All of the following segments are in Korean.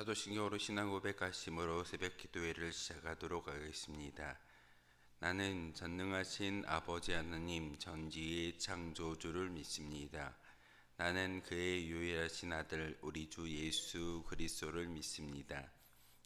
사도신경으로 신앙 고백하심으로 새벽 기도회를 시작하도록 하겠습니다. 나는 전능하신 아버지 하나님 전지의 창조주를 믿습니다. 나는 그의 유일하신 아들 우리 주 예수 그리스도를 믿습니다.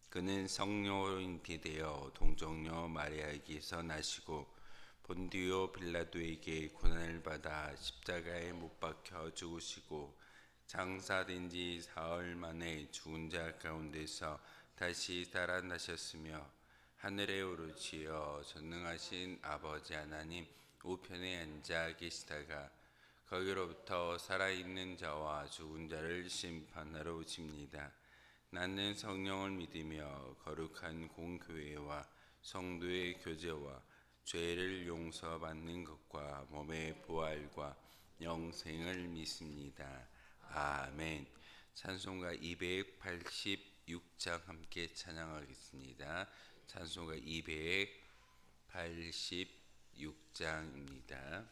그는 성령으로 잉태되어 동정녀 마리아에게서 나시고 본디오 빌라도에게 고난을 받아 십자가에 못 박혀 죽으시고 장사된 지 사흘 만에 죽은 자 가운데서 다시 살아나셨으며 하늘에 오르시어 전능하신 아버지 하나님 우편에 앉아 계시다가 거기로부터 살아있는 자와 죽은 자를 심판하러 오십니다. 나는 성령을 믿으며 거룩한 공교회와 성도의 교제와 죄를 용서받는 것과 몸의 부활과 영생을 믿습니다. 아멘. 찬송가 286장 함께 찬양하겠습니다. 찬송가 286장입니다.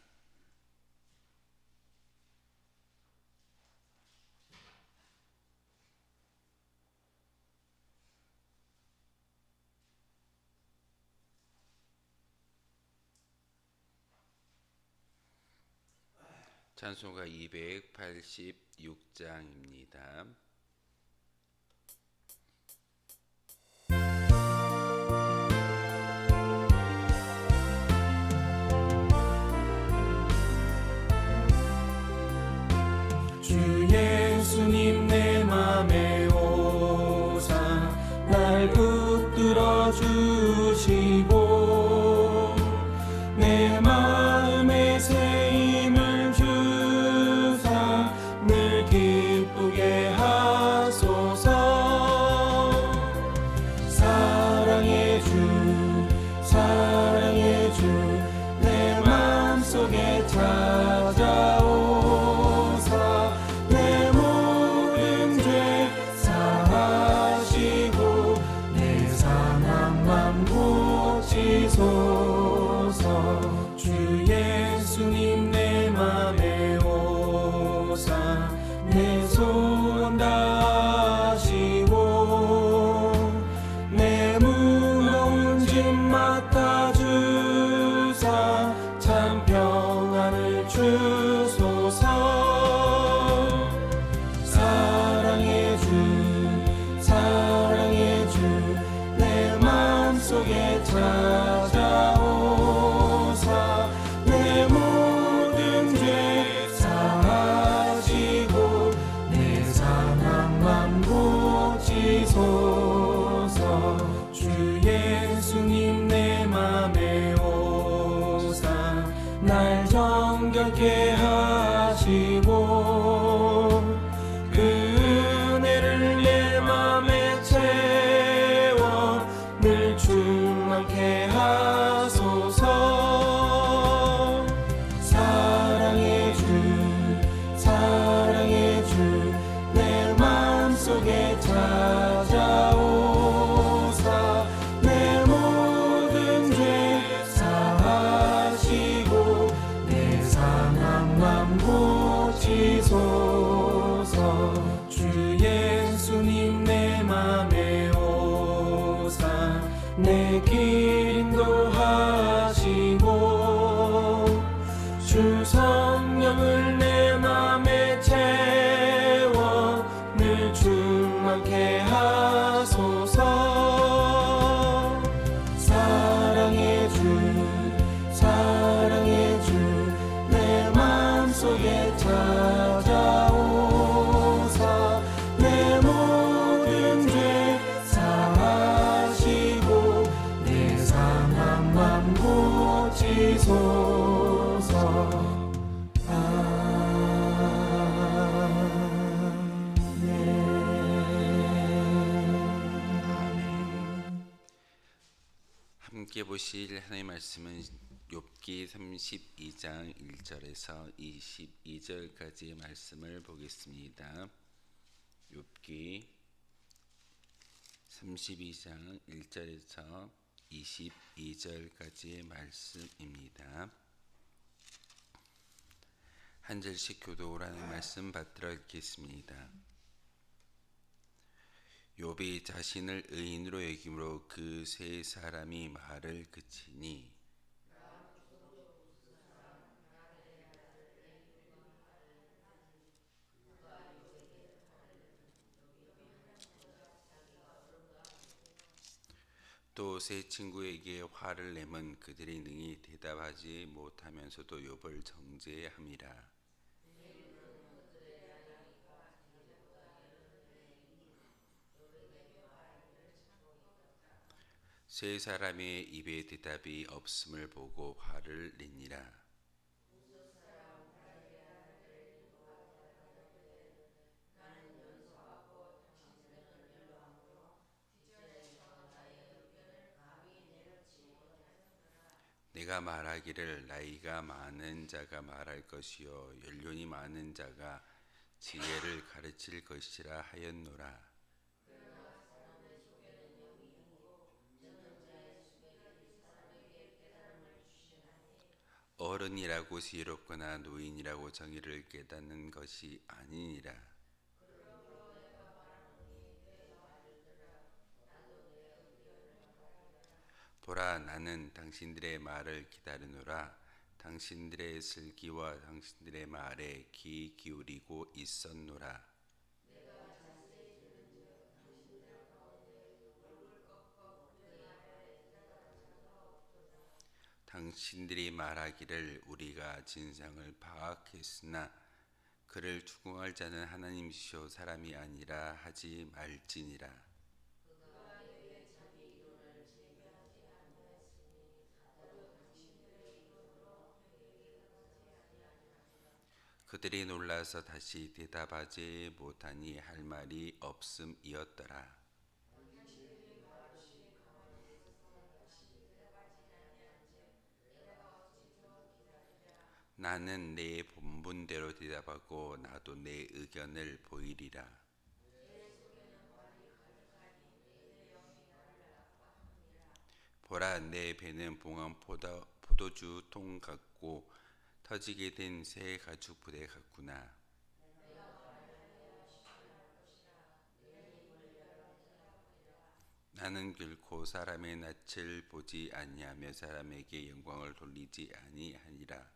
찬송가 286장입니다. 주 예수님 내 맘에 오사 날 붙들어 주시고 내 마음에 새 힘을 주사 늘 기쁘게 하소서. 사랑의 주 내 마음속에 찾아오사 내 모든 죄 사하시고 내 상함만 고치소서. 주 예수님 내 맘에 오사 내 소원 다하시고 내 무거운 짐 맡아주사 참 평안을 주소서. 사랑의 주 내 마음속에 찾아오사 내 모든 죄 사하시고 내 상함만 고치소서. 주 예수님 내 맘에 오사 날 정결케 하시고 그 은혜를 내 맘에 채워 늘 충만케 하소서. 사랑의 주 내 마음속에 찾아오사 내 모든 죄 사하시고 내 상함만 고치소서. 주 예수님 내 맘에 오사 내 길 인도하시고 주 성령을 내 맘에 채워 늘 충만케 하소서. 사랑의 주 내 마음속에 찾아오사 내 모든 죄 사하시고 내 상함만 고치소서. 함께 보실 하나님의 말씀은 욥기 32장 1절에서 22절까지의 말씀을 보겠습니다. 욥기 32장 1절에서 22절까지의 말씀입니다. 한 절씩 교독을 하는 말씀 받들어 읽겠습니다. 욥이 자신을 의인으로 여김으로 그 세 사람이 말을 그치니 또 세 친구에게 화를 내면 그들이 능히 대답하지 못하면서도 욥을 정죄함이라. 세 사람의 입에 대답이 없음을 보고 화를 내니라. 내가 말하기를 나이가 많은 자가 말할 것이요 연륜이 많은 자가 지혜를 가르칠 것이라 하였노라. 어른이라고 지혜롭거나 노인이라고 정의를 깨닫는 것이 아니니라. 보라, 나는 당신들의 말을 기다리노라. 당신들의 슬기와 당신들의 말에 귀 기울이고 있었노라. 당신들이 말하기를 우리가 진상을 파악했으나 그를 추궁할 자는 하나님이시오 사람이 아니라 하지 말지니라. 그들이 놀라서 다시 대답하지 못하니 할 말이 없음이었더라. 나는 내 본분대로 대답하고 나도 내 의견을 보이리라. 보라, 내 배는 봉한 포도주 통 같고 터지게 된 새 가죽 부대 같구나. 나는 결코 사람의 낯을 보지 아니하며 사람에게 영광을 돌리지 아니하니라.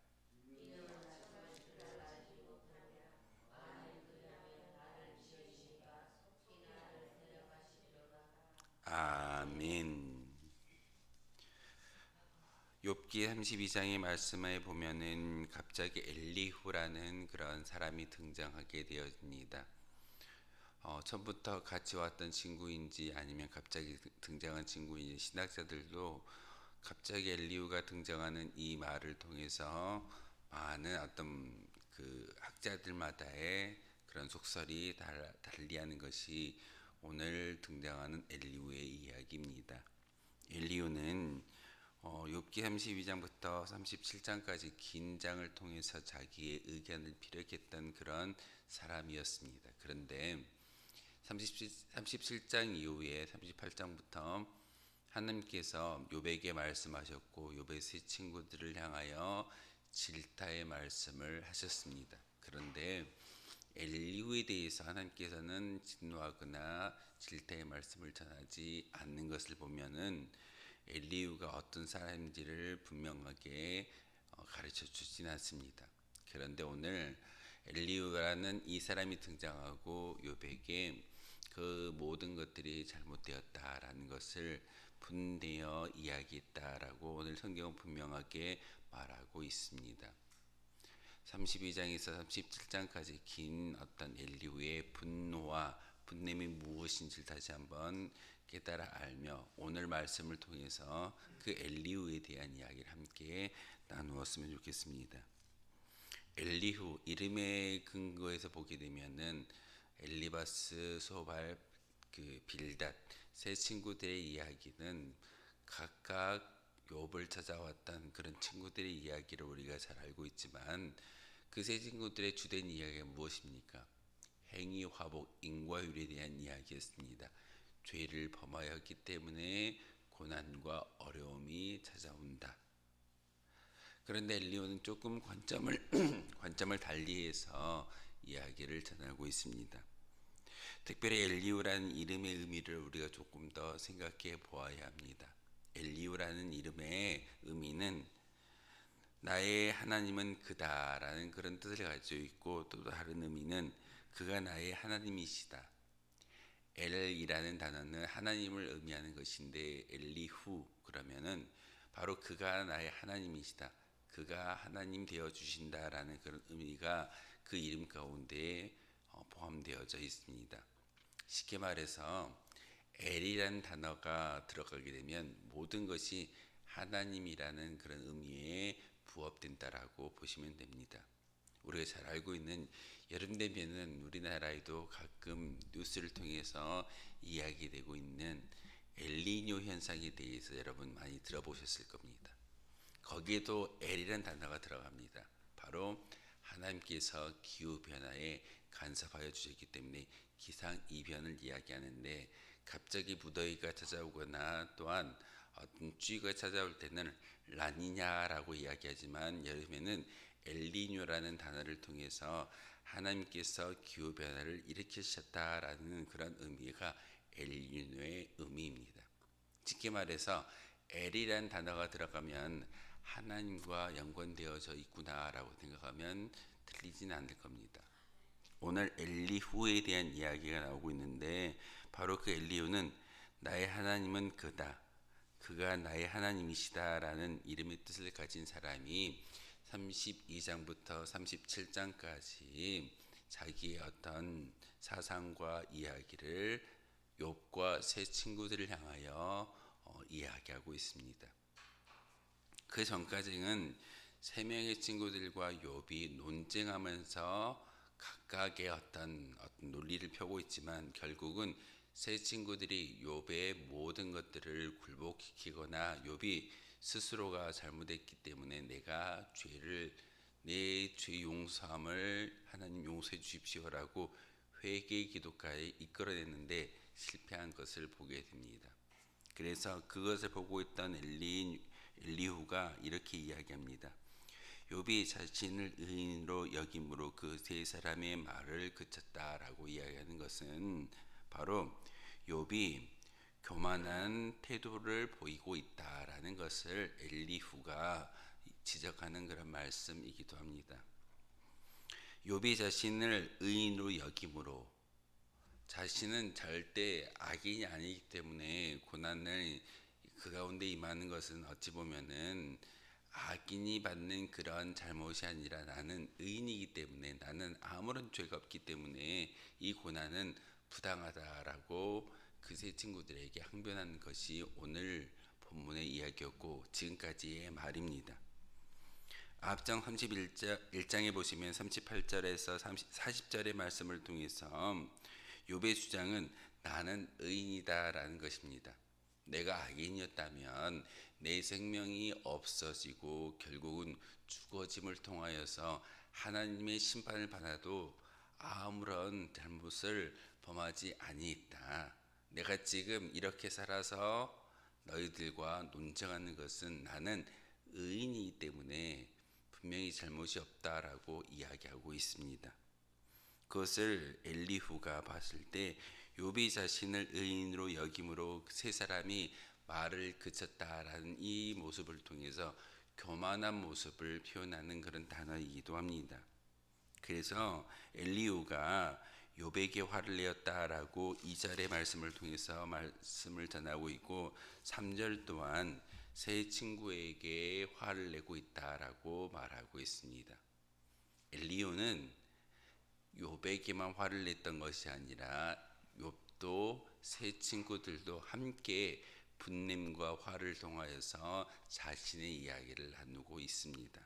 아멘. 욥기 32장의 말씀에 보면은 갑자기 엘리후라는 그런 사람이 등장하게 되었습니다. 처음부터 같이 왔던 친구인지 아니면 갑자기 등장한 친구인지 신학자들도 갑자기 엘리후가 등장하는 이 말을 통해서 많은 어떤 그 학자들마다의 그런 속설이 달리하는 것이 오늘 등장하는 엘리후의 이야기입니다. 엘리후는 욥기 32장부터 37장까지 긴 장을 통해서 자기의 의견을 피력했던 그런 사람이었습니다. 그런데 37장 이후에 38장부터 하나님께서 욥에게 말씀하셨고 욥의 세 친구들을 향하여 질타의 말씀을 하셨습니다. 그런데 엘리후에 대해서 하나님께서는 진노하거나 질타의 말씀을 전하지 않는 것을 보면은 엘리후가 어떤 사람인지를 분명하게 가르쳐 주진 않습니다. 그런데 오늘 엘리후라는 이 사람이 등장하고 욥에게 그 모든 것들이 잘못되었다라는 것을 분내어 이야기했다라고 오늘 성경은 분명하게 말하고 있습니다. 32장에서 37장까지 긴 어떤 엘리후의 분노와 분냄이 무엇인지를 다시 한번 깨달아 알며 오늘 말씀을 통해서 그 엘리후에 대한 이야기를 함께 나누었으면 좋겠습니다. 엘리후 이름의 근거에서 보게 되면은 엘리바스, 소발, 그 빌닷 세 친구들의 이야기는 각각 욥을 찾아왔던 그런 친구들의 이야기를 우리가 잘 알고 있지만 그 세 친구들의 주된 이야기가 무엇입니까? 행위, 화복, 인과율에 대한 이야기였습니다. 죄를 범하였기 때문에 고난과 어려움이 찾아온다. 그런데 엘리후는 조금 관점을 달리해서 이야기를 전하고 있습니다. 특별히 엘리후라는 이름의 의미를 우리가 조금 더 생각해 보아야 합니다. 엘리후라는 이름의 의미는 나의 하나님은 그다라는 그런 뜻을 가지고 있고, 또 다른 의미는 그가 나의 하나님이시다. 엘이라는 단어는 하나님을 의미하는 것인데, 엘리후 그러면은 바로 그가 나의 하나님이시다, 그가 하나님 되어 주신다라는 그런 의미가 그 이름 가운데 포함되어져 있습니다. 쉽게 말해서 엘이라는 단어가 들어가게 되면 모든 것이 하나님이라는 그런 의미에 부합된다라고 보시면 됩니다. 우리가 잘 알고 있는 여름 되면은 우리나라에도 가끔 뉴스를 통해서 이야기되고 있는 엘니뇨 현상에 대해서 여러분 많이 들어보셨을 겁니다. 거기에도 엘이라는 단어가 들어갑니다. 바로 하나님께서 기후 변화에 간섭하여 주셨기 때문에 기상 이변을 이야기하는데, 갑자기 무더위가 찾아오거나 또한 어떤 쥐가 찾아올 때는 라니냐라고 이야기하지만, 여름에는 엘니뇨라는 단어를 통해서 하나님께서 기후 변화를 일으키셨다라는 그런 의미가 엘니뇨의 의미입니다. 쉽게 말해서 엘이라는 단어가 들어가면 하나님과 연관되어져 있구나라고 생각하면 틀리진 않을 겁니다. 오늘 엘리후에 대한 이야기가 나오고 있는데, 바로 그 엘리후는 나의 하나님은 그다, 그가 나의 하나님이시다라는 이름의 뜻을 가진 사람이 32장부터 37장까지 자기의 어떤 사상과 이야기를 욥과 세 친구들을 향하여 이야기하고 있습니다. 그 전까지는 세 명의 친구들과 욥이 논쟁하면서 각각의 어떤 논리를 펴고 있지만, 결국은 세 친구들이 욥의 모든 것들을 굴복시키거나 욥이 스스로가 잘못했기 때문에 내 죄 용서함을 하나님 용서해 주십시오라고 회개 기도까지 이끌어냈는데 실패한 것을 보게 됩니다. 그래서 그것을 보고 있던 엘리후가 이렇게 이야기합니다. 욥이 자신을 의인으로 여김으로 그 세 사람의 말을 그쳤다라고 이야기하는 것은 바로 욥이 교만한 태도를 보이고 있다라는 것을 엘리후가 지적하는 그런 말씀이기도 합니다. 욥이 자신을 의인으로 여김으로, 자신은 절대 악인이 아니기 때문에 고난을 그 가운데 임하는 것은 어찌 보면은 악인이 받는 그런 잘못이 아니라 나는 의인이기 때문에, 나는 아무런 죄가 없기 때문에 이 고난은 부당하다라고 그 세 친구들에게 항변하는 것이 오늘 본문의 이야기였고 지금까지의 말입니다. 앞장 31장에 보시면 38절에서 40절의 말씀을 통해서 욥의 주장은 나는 의인이다라는 것입니다. 내가 악인이었다면 내 생명이 없어지고 결국은 죽어짐을 통하여서 하나님의 심판을 받아도 아무런 잘못을 범하지 아니했다. 내가 지금 이렇게 살아서 너희들과 논쟁하는 것은 나는 의인이기 때문에 분명히 잘못이 없다라고 이야기하고 있습니다. 그것을 엘리후가 봤을 때 욥이 자신을 의인으로 여김으로 세 사람이 말을 그쳤다라는 이 모습을 통해서 교만한 모습을 표현하는 그런 단어이기도 합니다. 그래서 엘리후가 욥에게 화를 내었다라고 2절의 말씀을 통해서 말씀을 전하고 있고, 3절 또한 세 친구에게 화를 내고 있다라고 말하고 있습니다. 엘리후는 욥에게만 화를 냈던 것이 아니라 욥도 세 친구들도 함께 분냄과 화를 통하여서 자신의 이야기를 나누고 있습니다.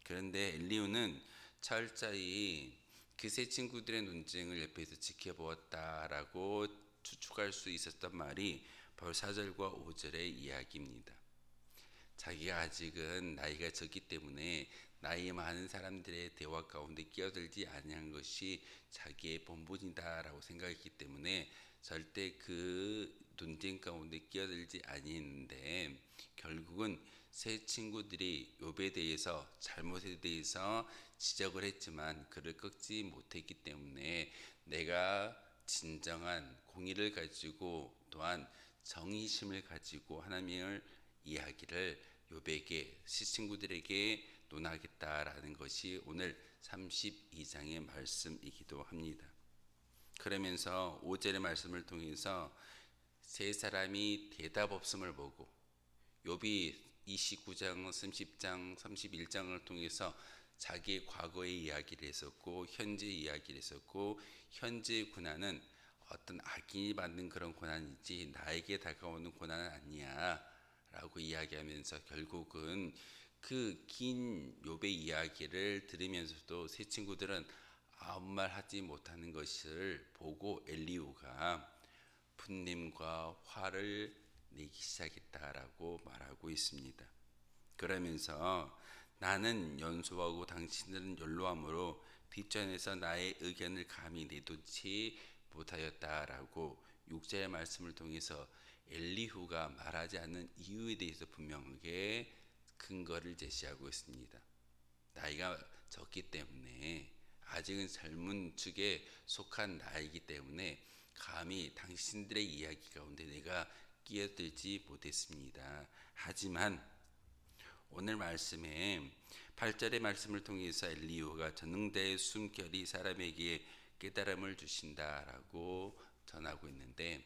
그런데 엘리후는 철저히 그 세 친구들의 논쟁을 옆에서 지켜보았다라고 추측할 수 있었던 말이 바로 4절과 5절의 이야기입니다. 자기가 아직은 나이가 적기 때문에 나이 많은 사람들의 대화 가운데 끼어들지 아니한 것이 자기의 본분이다라고 생각했기 때문에 절대 그 논쟁 가운데 끼어들지 아니했는데, 결국은 세 친구들이 욥에 대해서 잘못에 대해서 지적을 했지만 그를 꺾지 못했기 때문에 내가 진정한 공의를 가지고 또한 정의심을 가지고 하나님의 이야기를 욥에게 시 친구들에게 논하겠다라는 것이 오늘 32장의 말씀이기도 합니다. 그러면서 5절의 말씀을 통해서 세 사람이 대답 없음을 보고 욥이 29장, 30장, 31장을 통해서 자기의 과거의 이야기를 했었고 현재 이야기를 했었고 현재의 고난은 어떤 악인이 받는 그런 고난이지 나에게 다가오는 고난은 아니야 라고 이야기하면서 결국은 그 긴 욥의 이야기를 들으면서도 세 친구들은 아무 말 하지 못하는 것을 보고 엘리후가 분냄과 화를 내기 시작했다라고 말하고 있습니다. 그러면서 나는 연소하고 당신들은 연로함으로 뒷전에서 나의 의견을 감히 내놓지 못하였다라고 6절의 말씀을 통해서 엘리후가 말하지 않는 이유에 대해서 분명하게 근거를 제시하고 있습니다. 나이가 적기 때문에 아직은 젊은 축에 속한 나이기 때문에 감히 당신들의 이야기 가운데 내가 끼어들지 못했습니다. 하지만 오늘 말씀에 8절의 말씀을 통해서 엘리후가 전능자의 숨결이 사람에게 깨달음을 주신다라고 전하고 있는데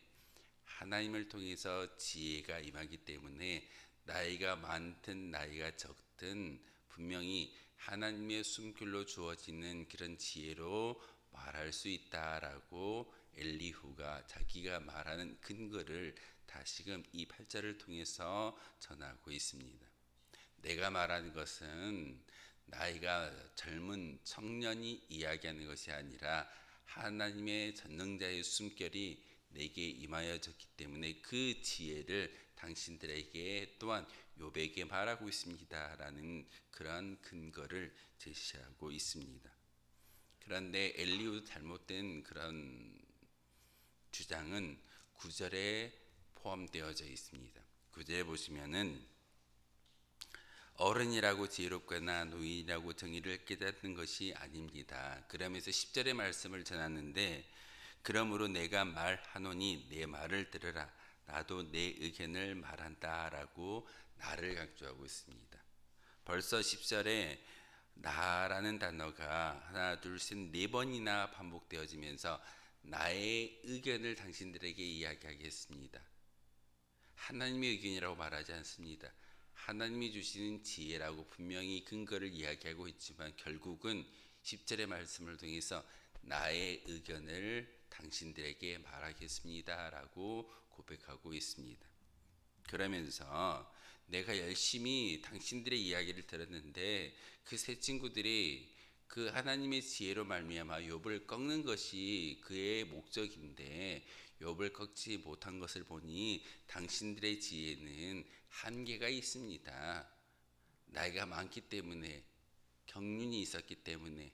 하나님을 통해서 지혜가 임하기 때문에 나이가 많든 나이가 적든 분명히 하나님의 숨결로 주어지는 그런 지혜로 말할 수 있다라고 엘리후가 자기가 말하는 근거를 다시금 이 8절을 통해서 전하고 있습니다. 내가 말하는 것은 나이가 젊은 청년이 이야기하는 것이 아니라 하나님의 전능자의 숨결이 내게 임하여졌기 때문에 그 지혜를 당신들에게 또한 욥에게 말하고 있습니다라는 그런 근거를 제시하고 있습니다. 그런데 엘리후 잘못된 그런 주장은 9절에 포함되어져 있습니다. 9절에 보시면은 어른이라고 지혜롭거나 노인이라고 정의를 깨닫는 것이 아닙니다. 그러면서 10절의 말씀을 전하는데 그러므로 내가 말하노니 내 말을 들으라 나도 내 의견을 말한다 라고 나를 강조하고 있습니다. 벌써 10절에 나라는 단어가 하나 둘 셋 네 번이나 반복되어지면서 나의 의견을 당신들에게 이야기하겠습니다. 하나님의 의견이라고 말하지 않습니다. 하나님이 주시는 지혜라고 분명히 근거를 이야기하고 있지만 결국은 10절의 말씀을 통해서 나의 의견을 당신들에게 말하겠습니다 라고 고백하고 있습니다. 그러면서 내가 열심히 당신들의 이야기를 들었는데 그 세 친구들이 그 하나님의 지혜로 말미암아 욥을 꺾는 것이 그의 목적인데 욥을 꺾지 못한 것을 보니 당신들의 지혜는 한계가 있습니다. 나이가 많기 때문에 경륜이 있었기 때문에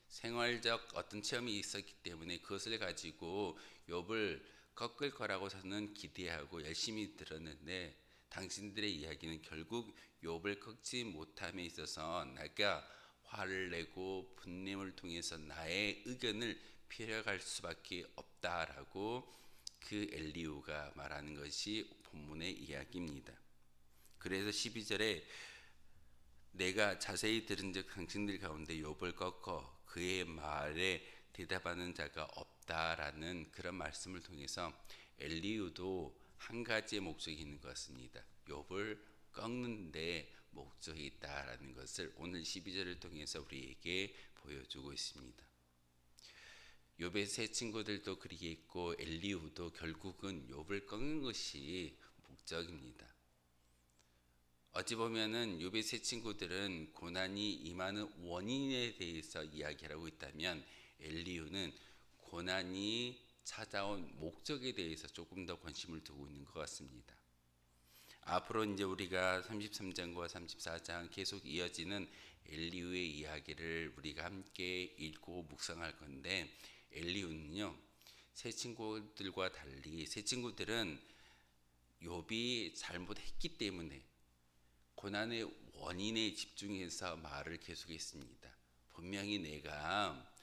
생활적 어떤 체험이 있었기 때문에 그것을 가지고 욥을 꺾을 거라고 저는 기대하고 열심히 들었는데 당신들의 이야기는 결국 욥을 꺾지 못함에 있어서 내가 화를 내고 분냄을 통해서 나의 의견을 펴갈 수밖에 없다라고 그 엘리후가 말하는 것이 본문의 이야기입니다. 그래서 12절에 내가 자세히 들은즉 당신들 가운데 욥을 꺾어 그의 말에 대답하는 자가 없다라는 그런 말씀을 통해서 엘리후도 한 가지의 목적이 있는 것 같습니다. 욥을 꺾는 데 목적이 있다라는 것을 오늘 12절을 통해서 우리에게 보여주고 있습니다. 욥의 세 친구들도 그리겠고 엘리후도 결국은 욥을 꺾는 것이 목적입니다. 어찌 보면은 욥의 세 친구들은 고난이 임하는 원인에 대해서 이야기를 하고 있다면 엘리후는 고난이 찾아온 목적에 대해서 조금 더 관심을 두고 있는 것 같습니다. 앞으로 이제 우리가 33장과 34장 계속 이어지는 엘리후의 이야기를 우리가 함께 읽고 묵상할 건데 엘리후는요 세 친구들과 달리 세 친구들은 욥이 잘못했기 때문에 고난의 원인에 집중해서 말을 계속했습니다. 분명히 내가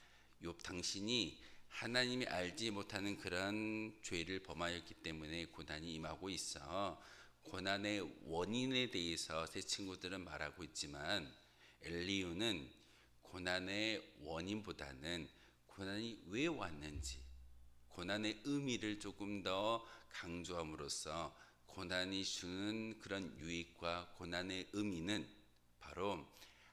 욥 당신이 하나님이 알지 못하는 그런 죄를 범하였기 때문에 고난이 임하고 있어. 고난의 원인에 대해서 새 친구들은 말하고 있지만 엘리후는 고난의 원인보다는 고난이 왜 왔는지, 고난의 의미를 조금 더 강조함으로써 고난이 주는 그런 유익과 고난의 의미는 바로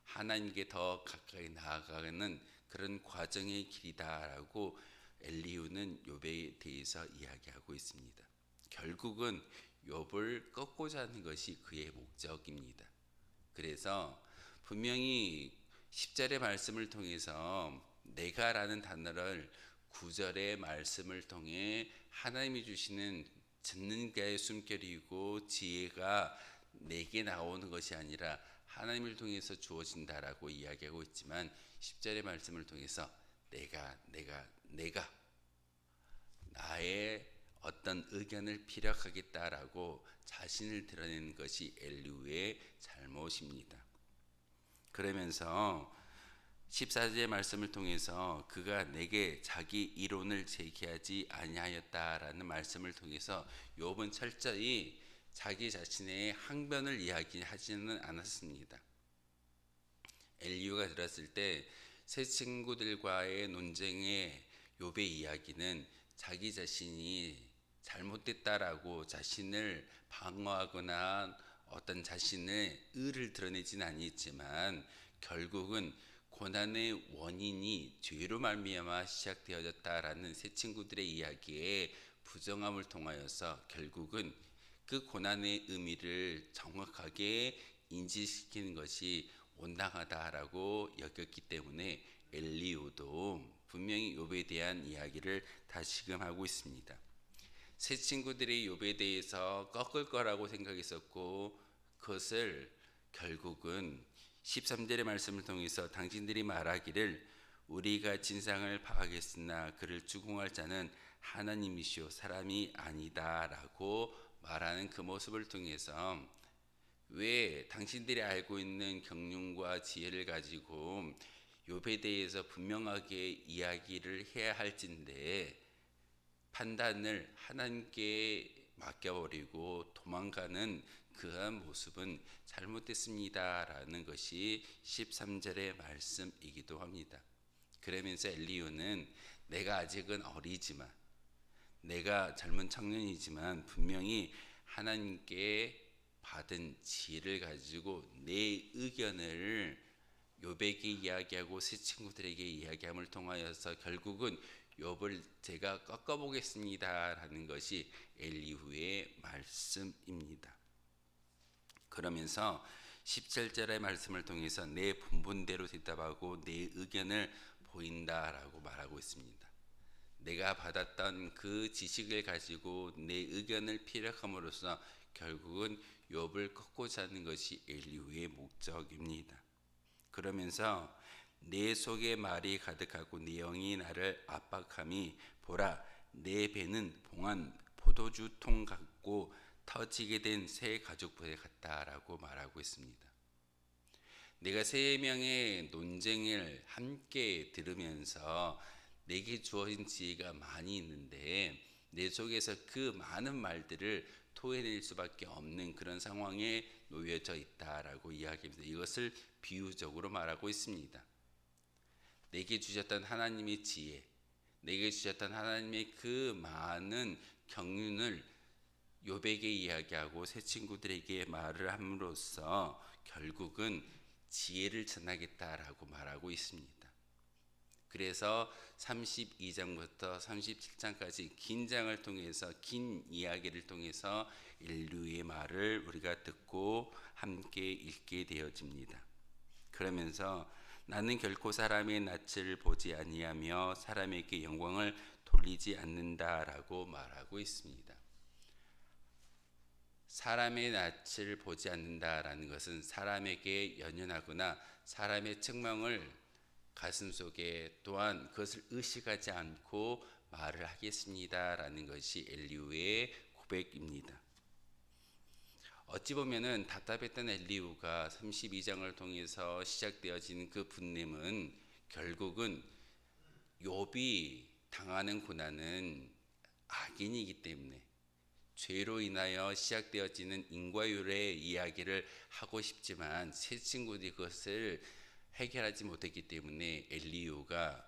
하나님께 더 가까이 나아가는 그런 과정의 길이다라고 엘리후는 욥에 대해서 이야기하고 있습니다. 결국은 욥을 꺾고자 하는 것이 그의 목적입니다. 그래서 분명히 10절의 말씀을 통해서 내가라는 단어를 9절의 말씀을 통해 하나님이 주시는 듣는가의 숨결이고 지혜가 내게 나오는 것이 아니라 하나님을 통해서 주어진다라고 이야기하고 있지만 10절의 말씀을 통해서 내가 나의 어떤 의견을 피력하겠다라고 자신을 드러내는 것이 엘리후의 잘못입니다. 그러면서 14절의 말씀을 통해서 그가 내게 자기 이론을 제기하지 아니하였다라는 말씀을 통해서 욥은 철저히 자기 자신의 항변을 이야기하지는 않았습니다. 엘리후가 들었을 때 새 친구들과의 논쟁의 욥의 이야기는 자기 자신이 잘못됐다라고 자신을 방어하거나 어떤 자신의 의를 드러내지는 아니지만 결국은 고난의 원인이 죄로 말미암아 시작되어졌다라는 새 친구들의 이야기에 부정함을 통하여서 결국은 그 고난의 의미를 정확하게 인지시키는 것이 온당하다라고 여겼기 때문에 엘리후도 분명히 욥에 대한 이야기를 다시금 하고 있습니다. 새 친구들이 욥에 대해서 꺾을 거라고 생각했었고 그것을 결국은 13절의 말씀을 통해서 당신들이 말하기를 우리가 진상을 파악했으나 그를 추궁할 자는 하나님이시오 사람이 아니다라고 말하는 그 모습을 통해서 왜 당신들이 알고 있는 경륜과 지혜를 가지고 욥에 대해서 분명하게 이야기를 해야 할진데 판단을 하나님께 맡겨버리고 도망가는 그한 모습은 잘못됐습니다라는 것이 13절의 말씀이기도 합니다. 그러면서 엘리후는 내가 아직은 어리지만 내가 젊은 청년이지만 분명히 하나님께 받은 지혜를 가지고 내 의견을 욥에게 이야기하고 새 친구들에게 이야기함을 통하여서 결국은 욥을 제가 꺾어보겠습니다라는 것이 엘리후의 말씀입니다. 그러면서 17절의 말씀을 통해서 내 본분대로 대답하고 내 의견을 보인다라고 말하고 있습니다. 내가 받았던 그 지식을 가지고 내 의견을 피력함으로써 결국은 욥을 꺾고자 하는 것이 엘리후의 목적입니다. 그러면서 내 속에 말이 가득하고 내 영이 나를 압박함이 보라 내 배는 봉한 포도주 통 같고 터지게 된 새 가죽부대 같다라고 말하고 있습니다. 내가 세 명의 논쟁을 함께 들으면서 내게 주어진 지혜가 많이 있는데 내 속에서 그 많은 말들을 토해낼 수밖에 없는 그런 상황에 놓여져 있다라고 이야기합니다. 이것을 비유적으로 말하고 있습니다. 내게 주셨던 하나님의 지혜, 내게 주셨던 하나님의 그 많은 경륜을 욥에게 이야기하고 새 친구들에게 말을 함으로써 결국은 지혜를 전하겠다라고 말하고 있습니다. 그래서 32장부터 37장까지 긴 장을 통해서 긴 이야기를 통해서 엘리후의 말을 우리가 듣고 함께 읽게 되어집니다. 그러면서 나는 결코 사람의 낯을 보지 아니하며 사람에게 영광을 돌리지 않는다라고 말하고 있습니다. 사람의 낯을 보지 않는다라는 것은 사람에게 연연하거나 사람의 책망을 가슴속에 또한 그것을 의식하지 않고 말을 하겠습니다라는 것이 엘리후의 고백입니다. 어찌 보면은 답답했던 엘리후가 32장을 통해서 시작되어진 그 분냄은 결국은 욥이 당하는 고난은 악인이기 때문에 죄로 인하여 시작되어지는 인과율의 이야기를 하고 싶지만 세 친구들이 그것을 해결하지 못했기 때문에 엘리후가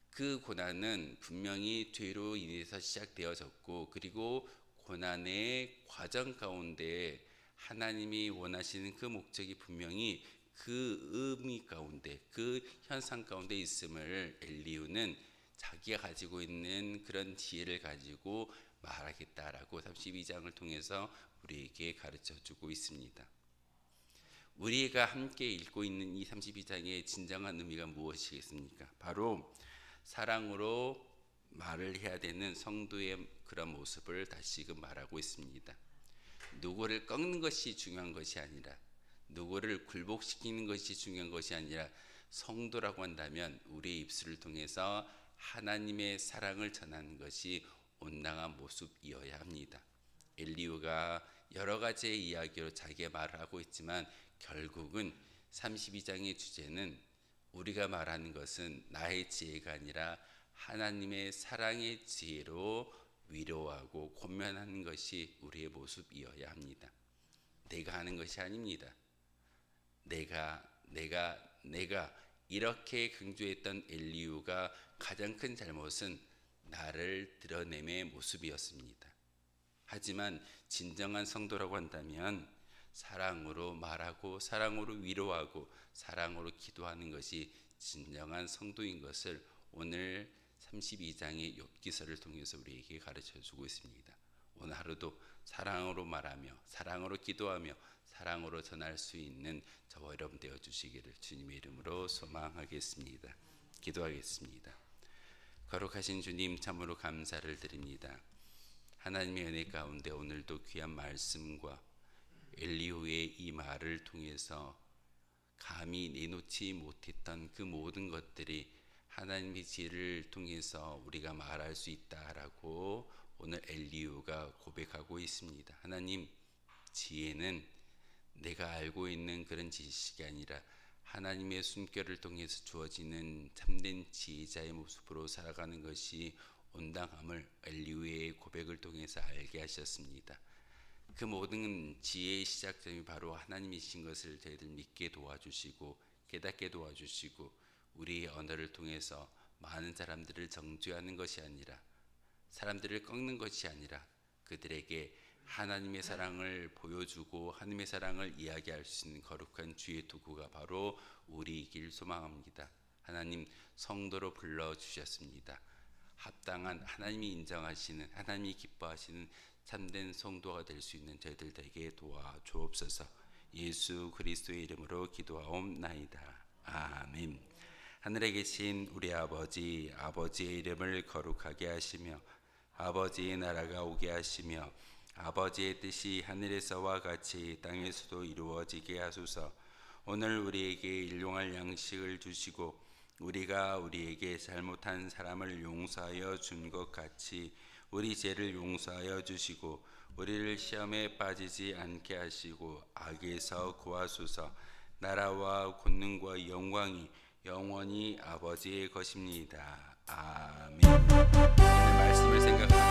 그 고난은 분명히 죄로 인해서 시작되어졌고, 그리고 고난의 과정 가운데 하나님이 원하시는 그 목적이 분명히 그 의미 가운데, 그 현상 가운데 있음을 엘리후는 자기가 가지고 있는 그런 지혜를 가지고 말하겠다라고 32장을 통해서 우리에게 가르쳐 주고 있습니다. 우리가 함께 읽고 있는 이 32장의 진정한 의미가 무엇이겠습니까? 바로 사랑으로 말을 해야 되는 성도의 그런 모습을 다시금 말하고 있습니다. 누구를 꺾는 것이 중요한 것이 아니라, 누구를 굴복시키는 것이 중요한 것이 아니라, 성도라고 한다면 우리의 입술을 통해서 하나님의 사랑을 전하는 것이 온당한 모습이어야 합니다. 엘리후가 여러 가지의 이야기로 자기의 말을 하고 있지만 결국은 32장의 주제는 우리가 말하는 것은 나의 지혜가 아니라 하나님의 사랑의 지혜로 위로하고 권면하는 것이 우리의 모습이어야 합니다. 내가 하는 것이 아닙니다. 내가 이렇게 강조했던 엘리후가 가장 큰 잘못은 나를 드러냄의 모습이었습니다. 하지만 진정한 성도라고 한다면 사랑으로 말하고 사랑으로 위로하고 사랑으로 기도하는 것이 진정한 성도인 것을 오늘 32장의 욥기서를 통해서 우리에게 가르쳐 주고 있습니다. 오늘 하루도 사랑으로 말하며 사랑으로 기도하며 사랑으로 전할 수 있는 저와 여러분 되어 주시기를 주님의 이름으로 소망하겠습니다. 기도하겠습니다. 거룩하신 주님, 참으로 감사를 드립니다. 하나님의 은혜 가운데 오늘도 귀한 말씀과 엘리후의 이 말을 통해서 감히 내놓지 못했던 그 모든 것들이 하나님의 지혜를 통해서 우리가 말할 수 있다라고 오늘 엘리후가 고백하고 있습니다. 하나님, 지혜는 내가 알고 있는 그런 지식이 아니라 하나님의 숨결을 통해서 주어지는 참된 지혜자의 모습으로 살아가는 것이 온당함을 엘리후의 고백을 통해서 알게 하셨습니다. 그 모든 지혜의 시작점이 바로 하나님이신 것을 저희들 믿게 도와주시고 깨닫게 도와주시고, 우리의 언어를 통해서 많은 사람들을 정죄하는 것이 아니라, 사람들을 꺾는 것이 아니라 그들에게 하나님의 사랑을 보여주고 하나님의 사랑을 이야기할 수 있는 거룩한 주의 도구가 바로 우리이길 소망합니다. 하나님, 성도로 불러주셨습니다. 합당한 하나님이 인정하시는, 하나님이 기뻐하시는 참된 성도가 될 수 있는 저희들 되게 도와주옵소서. 예수 그리스도의 이름으로 기도하옵나이다. 아멘. 하늘에 계신 우리 아버지, 아버지의 이름을 거룩하게 하시며 아버지의 나라가 오게 하시며 아버지의 뜻이 하늘에서와 같이 땅에서도 이루어지게 하소서. 오늘 우리에게 일용할 양식을 주시고 우리가 우리에게 잘못한 사람을 용서하여 준 것 같이 우리 죄를 용서하여 주시고 우리를 시험에 빠지지 않게 하시고 악에서 구하소서. 나라와 권능과 영광이 영원히 아버지의 것입니다. 아멘. 오늘 말씀을 생각하며